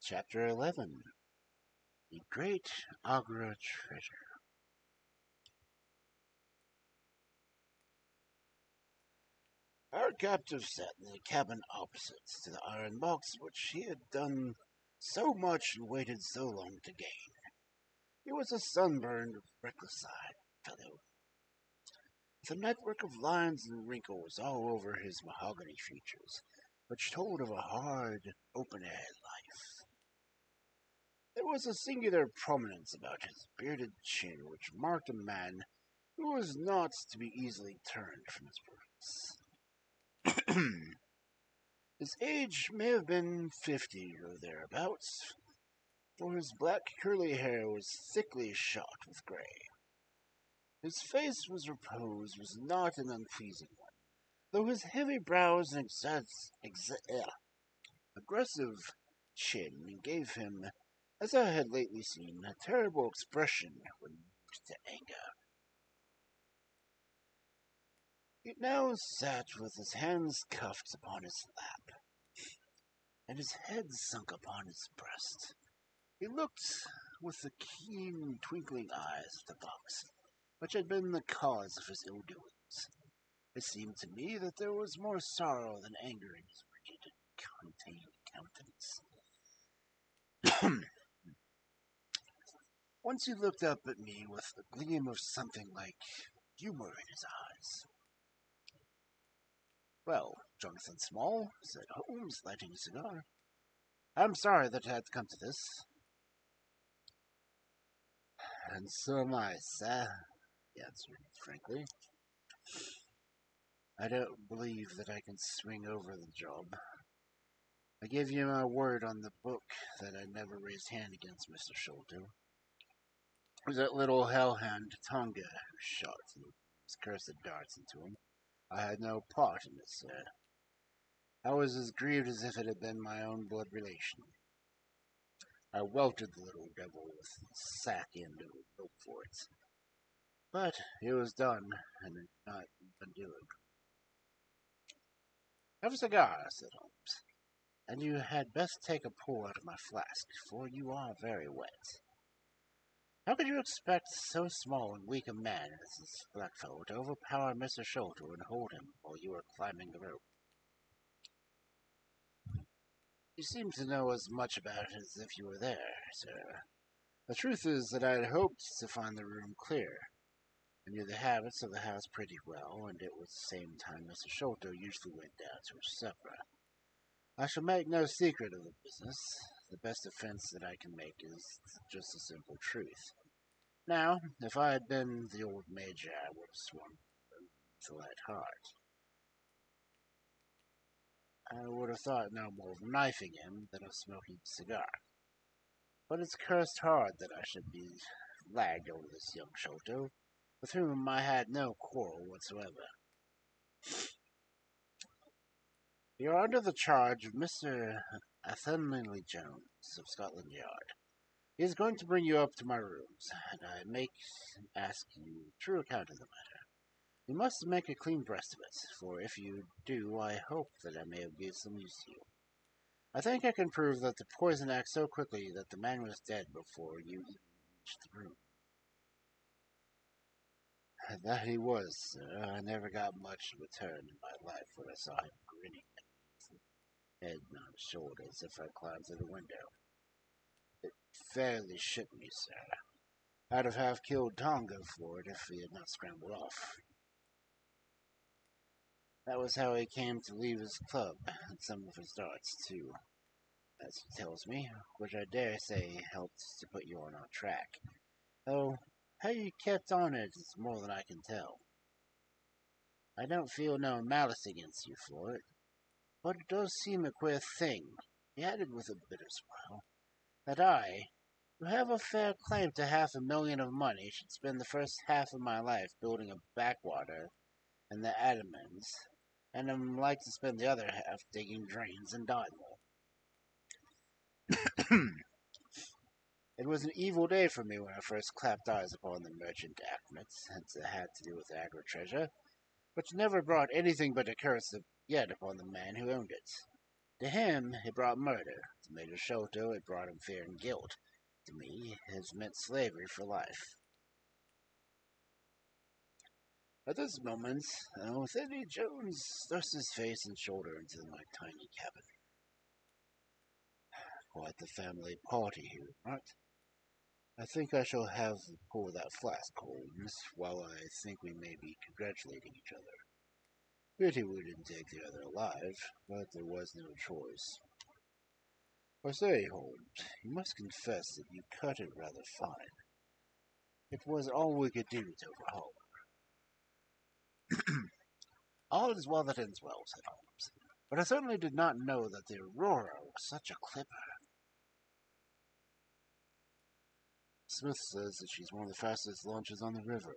Chapter 11. The Great Agra Treasure. Our captive sat in the cabin opposite to the iron box which he had done so much and waited so long to gain. He was a sunburned, reckless-eyed fellow, with a network of lines and wrinkles all over his mahogany features, which told of a hard, open-air life. There was a singular prominence about his bearded chin which marked a man who was not to be easily turned from his purpose. His age may have been 50 or thereabouts, for his black curly hair was thickly shot with grey. His face was repose was not an unpleasing one, though his heavy brows and aggressive chin gave him, as I had lately seen, a terrible expression when moved to anger. He now sat with his hands cuffed upon his lap, and his head sunk upon his breast. He looked with the keen, twinkling eyes at the box, which had been the cause of his ill doings. It seemed to me that there was more sorrow than anger in his rigid, contained countenance. Once he looked up at me with a gleam of something like humor in his eyes. "Well, Jonathan Small," said Holmes, lighting a cigar, "I'm sorry that it had to come to this." "And so am I, sir," he answered frankly. "I don't believe that I can swing over the job. I give you my word on the book that I never raised hand against Mr. Sholto. It was that little hellhound Tonga who shot his cursed darts into him. I had no part in it, sir. I was as grieved as if it had been my own blood relation. I welted the little devil with the sack end of a rope for it. But it was done, and it could not undo it." "Have a cigar," said Holmes, "and you had best take a pull out of my flask, for you are very wet. How could you expect so small and weak a man as this blackfellow to overpower Mr. Sholto and hold him while you were climbing the rope? You seem to know as much about it as if you were there, sir. The truth is that I had hoped to find the room clear. I knew the habits of the house pretty well, and it was the same time Mr. Sholto usually went down to his supper. I shall make no secret of the business. The best defense that I can make is just the simple truth. Now, if I had been the old Major, I would have sworn with a light heart. I would have thought no more of knifing him than of smoking a cigar. But it's cursed hard that I should be lagged over this young Sholto, with whom I had no quarrel whatsoever. You are under the charge of Mr. Athelney Jones of Scotland Yard. He is going to bring you up to my rooms, and I ask you a true account of the matter. You must make a clean breast of it, for if you do, I hope that I may be of some use to you. I think I can prove that the poison acts so quickly that the man was dead before you even reached the room." "That he was, sir. I never got much of a turn in my life when I saw him grinning at me, head on his shoulder as if I climbed through the window. It fairly shook me, sir. I'd have half killed Tonga for it if he had not scrambled off. That was how he came to leave his club, and some of his darts, too, as he tells me, which I dare say helped to put you on our track. Though how you kept on it is more than I can tell. I don't feel no malice against you for it, but it does seem a queer thing," he added with a bitter smile, "that I, who have a fair claim to $500,000 of money, should spend the first half of my life building a backwater in the Andamans, and am like to spend the other half digging drains in Dartmoor. It was an evil day for me when I first clapped eyes upon the merchant Achmet, since it had to do with the Agra treasure, which never brought anything but a curse yet upon the man who owned it. To him, it brought murder. To Major Sholto, it brought him fear and guilt. To me, it has meant slavery for life. At this moment, Anthony Jones thrust his face and shoulder into my tiny cabin. Quite the family party, he remarked. I think I shall have to pour that flask, Holmes, while I think we may be congratulating each other. Pity we didn't take the other alive, but there was no choice. I say, Holmes, you must confess that you cut it rather fine. It was all we could do to overhaul her. All is well that ends well, said Holmes. But I certainly did not know that the Aurora was such a clipper. Smith says that she's one of the fastest launches on the river.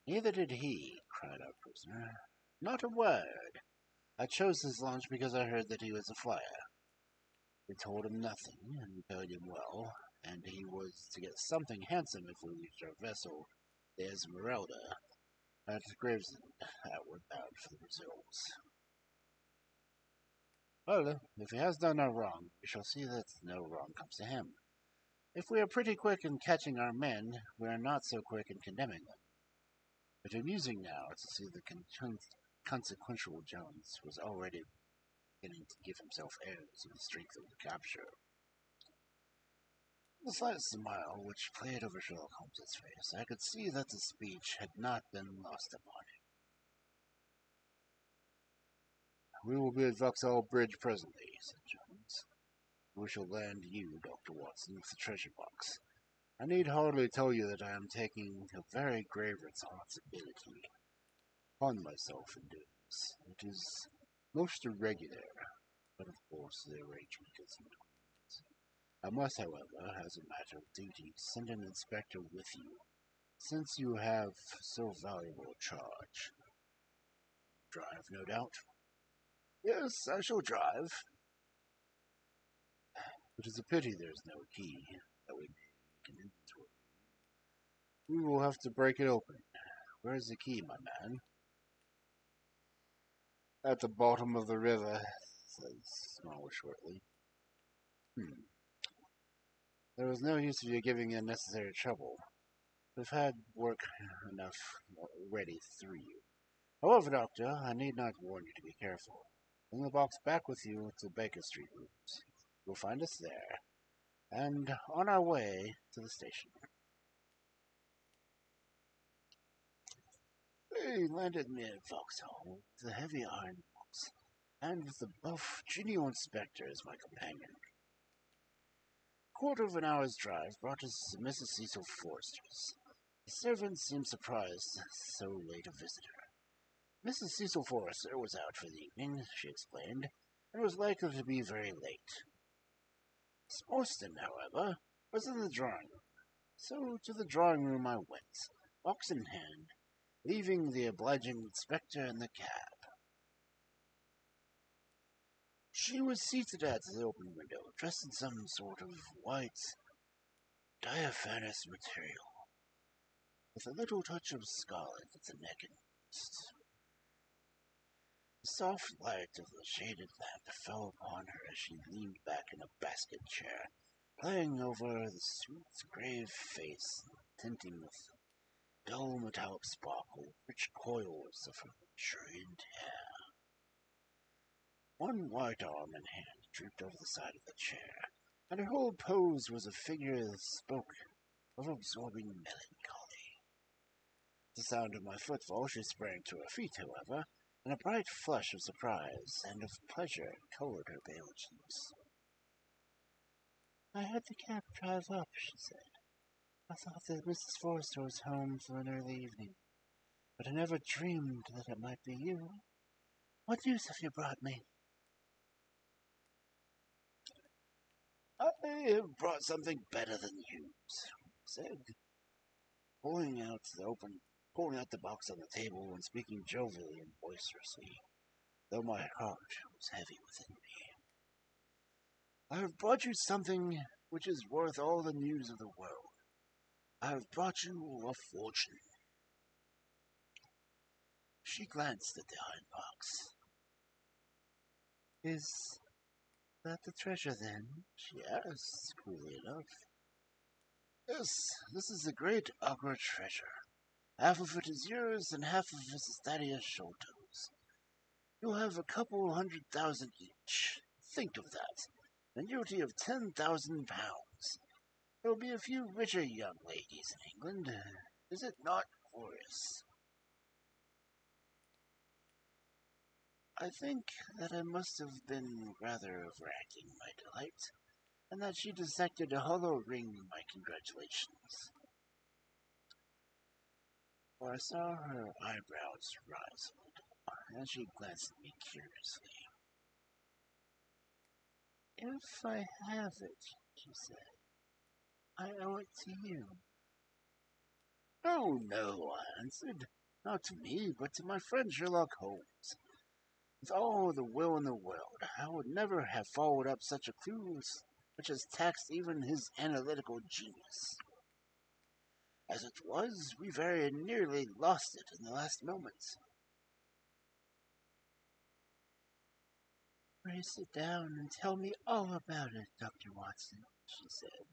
Neither did he, cried our prisoner. Not a word. I chose his launch because I heard that he was a flyer. We told him nothing, and we paid him well, and he was to get something handsome if we reached our vessel, the Esmeralda, at Gravesend, outward bound for the Brazils. Well, if he has done no wrong, we shall see that no wrong comes to him. If we are pretty quick in catching our men, we are not so quick in condemning them. It's amusing now to see the consequential Jones was already beginning to give himself airs of the strength of the capture. The slight smile which played over Sherlock Holmes's face, I could see that the speech had not been lost upon him. We will be at Vauxhall Bridge presently, said Jones. We shall land you, Dr. Watson, with the treasure box. I need hardly tell you that I am taking a very grave responsibility upon myself in doing this. It is most irregular, but of course the arrangement is not. I must, however, as a matter of duty, send an inspector with you, since you have so valuable a charge. Drive, no doubt? Yes, I shall drive. It is a pity there is no key, that we may make an inventory. We will have to break it open. Where is the key, my man? At the bottom of the river, says Small shortly. There was no use of you giving the unnecessary trouble. We've had work enough already through you. However, Doctor, I need not warn you to be careful. Bring the box back with you to Baker Street rooms. You'll find us there, and on our way to the station. We landed near Vauxhall with a heavy iron box, and with the buff, genial inspector as my companion. A quarter of an hour's drive brought us to Mrs. Cecil Forrester's. The servant seemed surprised at so late a visitor. Mrs. Cecil Forrester was out for the evening, she explained, and was likely to be very late. Miss Morstan, however, was in the drawing room, so to the drawing room I went, box in hand, leaving the obliging inspector in the cab. She was seated at the open window, dressed in some sort of white, diaphanous material, with a little touch of scarlet at the neck and wrist. The soft light of the shaded lamp fell upon her as she leaned back in a basket chair, playing over the sweet, grave face, tinting with dull metallic sparkle rich coils of her luxuriant hair. One white arm and hand drooped over the side of the chair, and her whole pose was a figure that spoke of absorbing melancholy. At the sound of my footfall, she sprang to her feet, however, and a bright flush of surprise and of pleasure colored her pale cheeks. I had the cab drive up, she said. I thought that Mrs. Forrester was home for an early evening, but I never dreamed that it might be you. What news have you brought me? I have brought something better than news, said, pulling out the box on the table and speaking jovially and boisterously, though my heart was heavy within me. I have brought you something which is worth all the news of the world. I have brought you a fortune. She glanced at the iron box. Is that the treasure, then? She asked, coolly enough. Yes, this is the great Agra treasure. Half of it is yours, and half of it is Thaddeus Sholto's. You'll have a couple 100,000 each. Think of that. An annuity of 10,000 pounds. There will be a few richer young ladies in England. Is it not glorious? I think that I must have been rather overacting my delight, and that she dissected a hollow ring in my congratulations. For I saw her eyebrows rise a little, and she glanced at me curiously. If I have it, she said, I owe it to you. Oh, no, I answered. Not to me, but to my friend Sherlock Holmes. With all the will in the world, I would never have followed up such a clue which has taxed even his analytical genius. As it was, we very nearly lost it in the last moments. Pray sit down and tell me all about it, Dr. Watson, she said.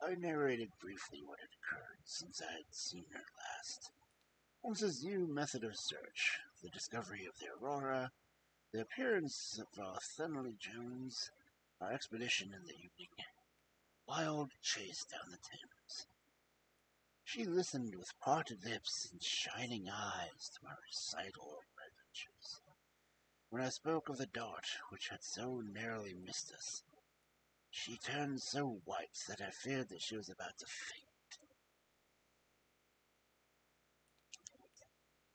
I narrated briefly what had occurred since I had seen her last. Holmes's new method of search, the discovery of the Aurora, the appearance of Thunderly Jones, our expedition in the evening, wild chase down the Thames. She listened with parted lips and shining eyes to my recital of my adventures. When I spoke of the dart which had so narrowly missed us, she turned so white that I feared that she was about to faint.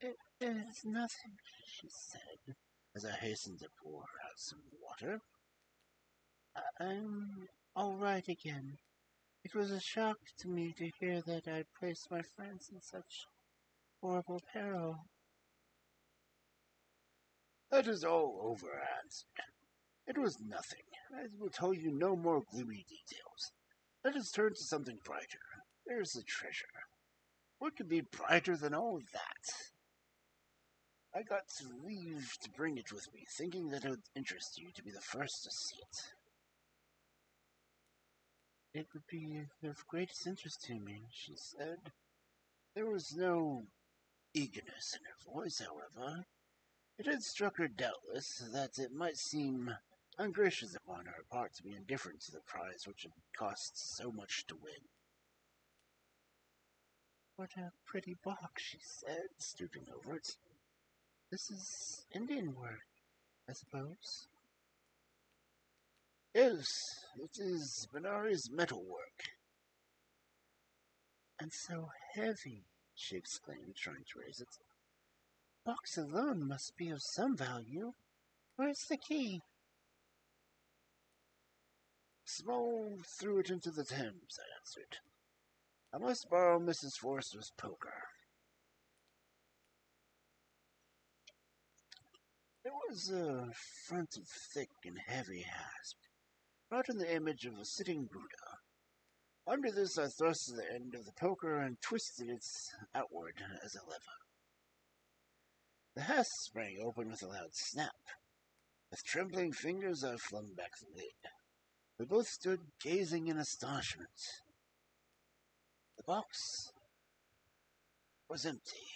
It is nothing, she said, as I hastened to pour her out some water. I'm all right again. It was a shock to me to hear that I'd placed my friends in such horrible peril. That is all over, I answered. It was nothing. I will tell you no more gloomy details. Let us turn to something brighter. There's the treasure. What could be brighter than all that? I got to leave to bring it with me, thinking that it would interest you to be the first to see it. It would be of greatest interest to me, she said. There was no eagerness in her voice, however. It had struck her, doubtless, that it might seem ungracious upon her part to be indifferent to the prize which had cost so much to win. What a pretty box, she said, stooping over it. This is Indian work, I suppose? Yes, it is Benares metalwork. And so heavy, she exclaimed, trying to raise it. Box alone must be of some value. Where's the key? Small threw it into the Thames, I answered. I must borrow Mrs. Forrester's poker. There was a front of thick and heavy hasp, wrought in the image of a sitting Buddha. Under this I thrust the end of the poker and twisted it outward as a lever. The hasp sprang open with a loud snap. With trembling fingers I flung back the lid. We both stood gazing in astonishment. The box was empty.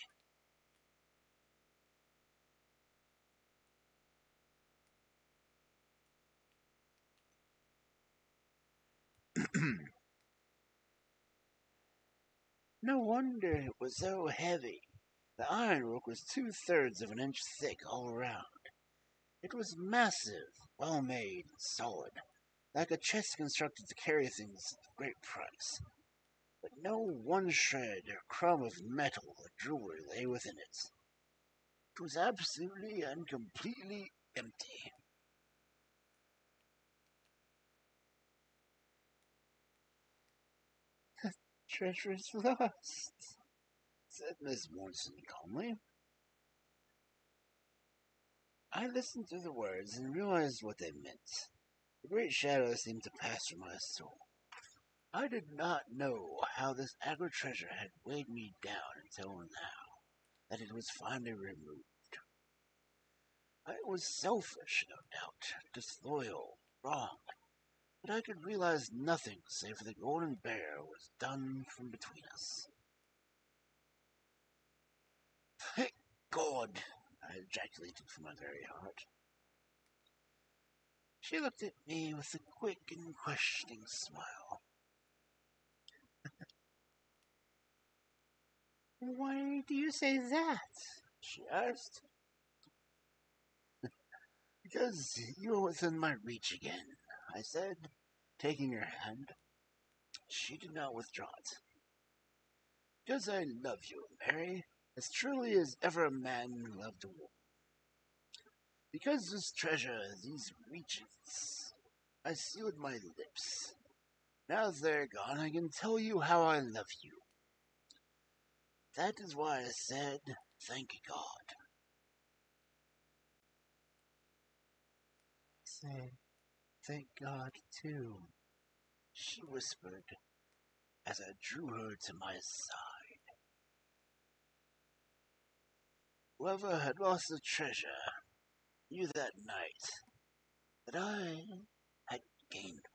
No wonder it was so heavy. The ironwork was 2/3 of an inch thick all around. It was massive, well made, and solid, like a chest constructed to carry things of great price. But no one shred or crumb of metal or jewelry lay within it. It was absolutely and completely empty. The treasure is lost, said Miss Morrison calmly. I listened to the words and realized what they meant. A great shadow seemed to pass through my soul. I did not know how this Agra treasure had weighed me down until now that it was finally removed. I was selfish, no doubt, disloyal, wrong, but I could realize nothing save for the golden bear was done from between us. Thank God! I ejaculated from my very heart. She looked at me with a quick and questioning smile. Why do you say that? She asked. Because you are within my reach again, I said, taking her hand. She did not withdraw it. Because I love you, Mary, as truly as ever a man loved a woman. Because this treasure, these reaches, I sealed my lips. Now they're gone, I can tell you how I love you. That is why I said, thank God. Say, thank God, too. She whispered as I drew her to my side. Whoever had lost the treasure knew that night that I had gained